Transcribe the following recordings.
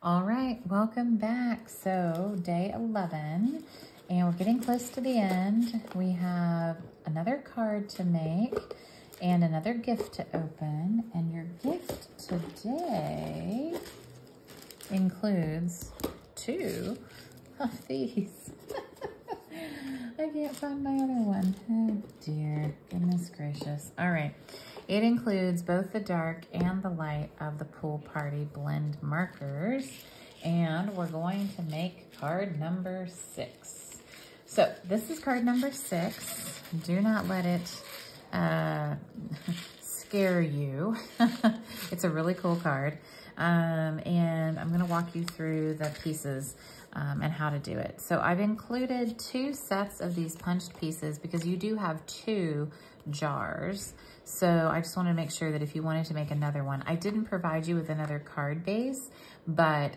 All right, welcome back. So day 11, and we're getting close to the end. We have another card to make and another gift to open. And your gift today includes two of these. I can't find my other one. Oh dear, goodness gracious. All right. It includes both the dark and the light of the Pool Party blend markers. And we're going to make card number 6. So this is card number 6. Do not let it scare you. It's a really cool card. And I'm gonna walk you through the pieces and how to do it. So I've included 2 sets of these punched pieces because you do have 2 jars. So I just wanted to make sure that if you wanted to make another one, I didn't provide you with another card base, but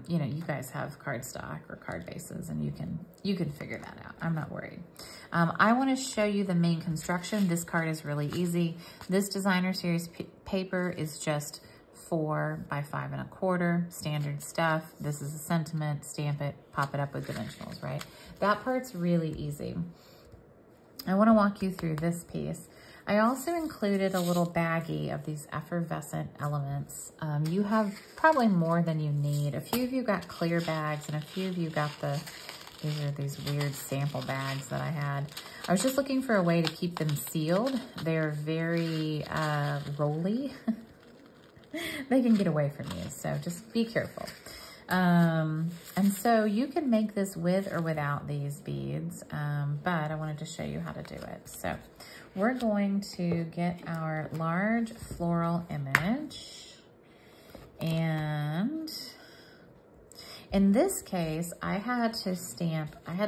you know, you guys have cardstock or card bases and you can figure that out. I'm not worried. I want to show you the main construction. This card is really easy. This designer series paper is just 4 by 5 1/4 standard stuff. This is a sentiment, stamp it, pop it up with dimensionals, right? That part's really easy. I want to walk you through this piece. I also included a little baggie of these effervescent elements. You have probably more than you need. A few of you got clear bags and a few of you got these weird sample bags that I had. I was just looking for a way to keep them sealed. They're very rolly. They can get away from you, so just be careful. And so you can make this with or without these beads, but I wanted to show you how to do it. So we're going to get our large floral image, and in this case, I had to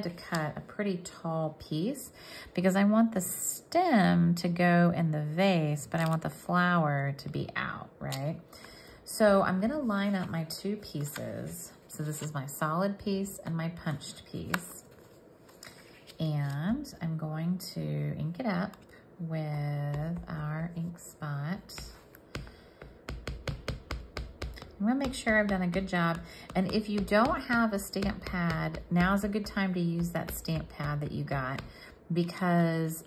cut a pretty tall piece because I want the stem to go in the vase, but I want the flower to be out, right? So I'm gonna line up my 2 pieces. So this is my solid piece and my punched piece. And I'm going to ink it up with our ink spot. I'm gonna make sure I've done a good job. And if you don't have a stamp pad, now's a good time to use that stamp pad that you got because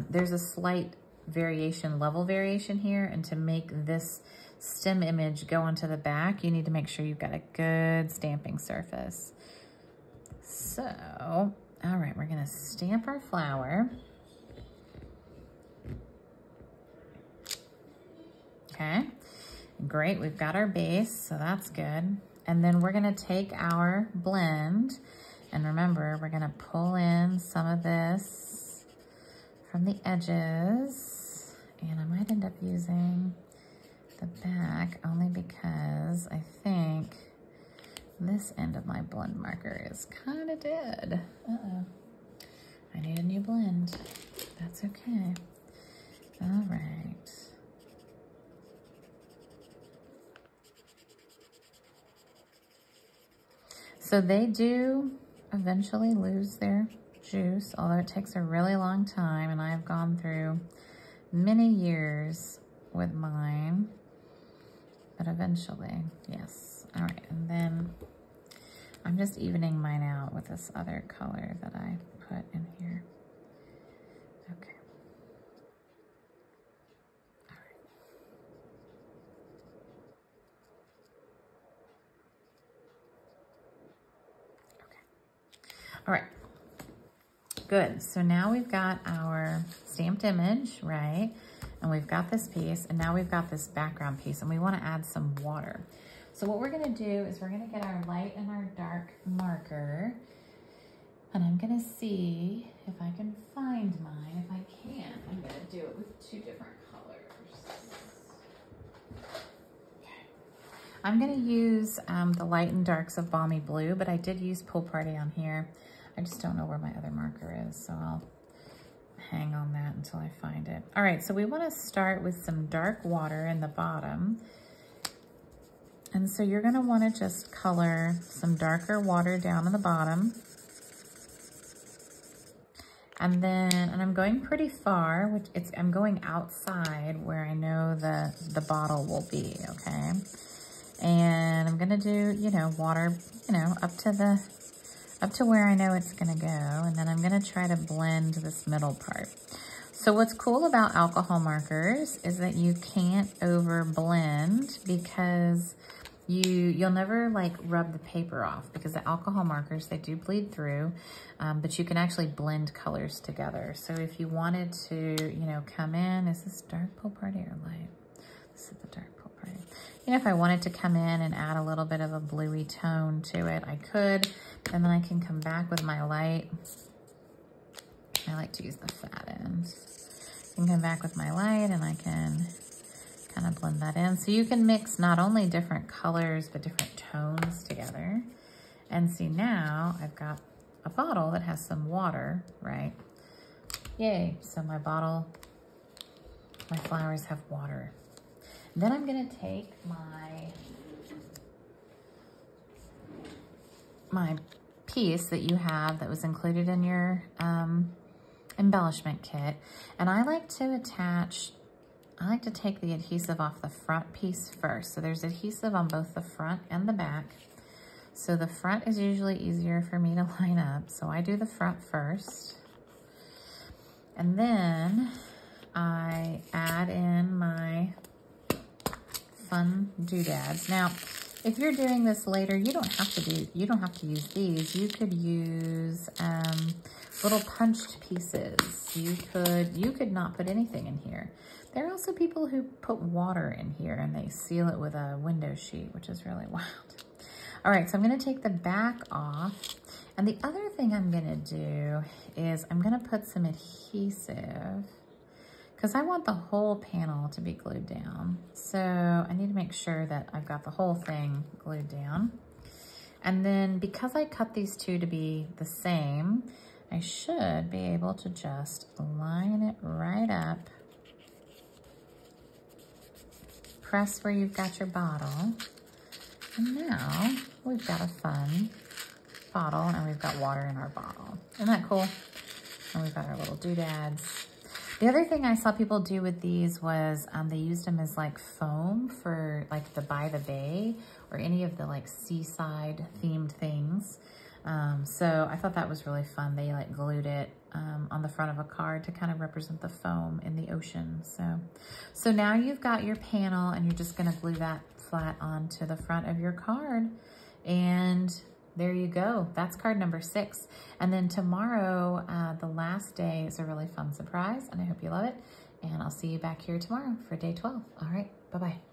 there's a slight variation, level variation here. And to make this stem image go onto the back, you need to make sure you've got a good stamping surface. So, all right, we're gonna stamp our flower. Okay, great, we've got our base, so that's good. And then we're gonna take our blend, and remember, we're gonna pull in some of this from the edges, and I might end up using the back only because I think this end of my blend marker is kind of dead. Uh-oh, I need a new blend. That's okay. All right. So they do eventually lose their juice, although it takes a really long time, and I've gone through many years with mine, but eventually, yes. All right, and then I'm just evening mine out with this other color that I put in here. Okay. All right. Okay. All right. Good. So now we've got our stamped image, right? And we've got this piece, and now we've got this background piece, and we want to add some water. So what we're going to do is we're going to get our light and our dark marker, and I'm going to see if I can find mine. If I can, I'm going to do it with 2 different colors. Okay. I'm going to use the light and darks of Balmy Blue, but I did use Pool Party on here. I just don't know where my other marker is, so I'll hang on that until I find it. All right, so we want to start with some dark water in the bottom. And so you're going to want to just color some darker water down in the bottom. And then, and I'm going pretty far, I'm going outside where I know the bottle will be, okay? And I'm gonna do, you know, water, you know, up to where I know it's gonna go. And then I'm gonna try to blend this middle part. So what's cool about alcohol markers is that you can't over blend, because you'll never like rub the paper off, because the alcohol markers, they do bleed through, but you can actually blend colors together. So if you wanted to, you know, come in, is this dark pool party or light? This is the dark pool party. You know, if I wanted to come in and add a little bit of a bluey tone to it, I could, and then I can come back with my light. I like to use the fat end. I can come back with my light and I can kind of blend that in. So you can mix not only different colors, but different tones together. And see, now I've got a bottle that has some water, right? Yay, so my bottle, my flowers have water. Then I'm gonna take my piece that you have that was included in your embellishment kit, and I like to take the adhesive off the front piece first. So there's adhesive on both the front and the back. So the front is usually easier for me to line up, so I do the front first. And then I add in my fun doodads. Now, if you're doing this later, you don't have to use these. You could use little punched pieces. You could not put anything in here. There are also people who put water in here and they seal it with a window sheet, which is really wild. All right, so I'm gonna take the back off. And the other thing I'm gonna do is I'm gonna put some adhesive, because I want the whole panel to be glued down. So I need to make sure that I've got the whole thing glued down. And then because I cut these two to be the same, I should be able to just line it right up. Press where you've got your bottle. And now we've got a fun bottle and we've got water in our bottle. Isn't that cool? And we've got our little doodads. The other thing I saw people do with these was they used them as like foam for like the By the Bay or any of the like seaside themed things. So I thought that was really fun. They like glued it on the front of a card to kind of represent the foam in the ocean. So now you've got your panel and you're just gonna glue that flat onto the front of your card. And there you go. That's card number 6. And then tomorrow, the last day, is a really fun surprise, and I hope you love it. And I'll see you back here tomorrow for day 12. All right, bye-bye.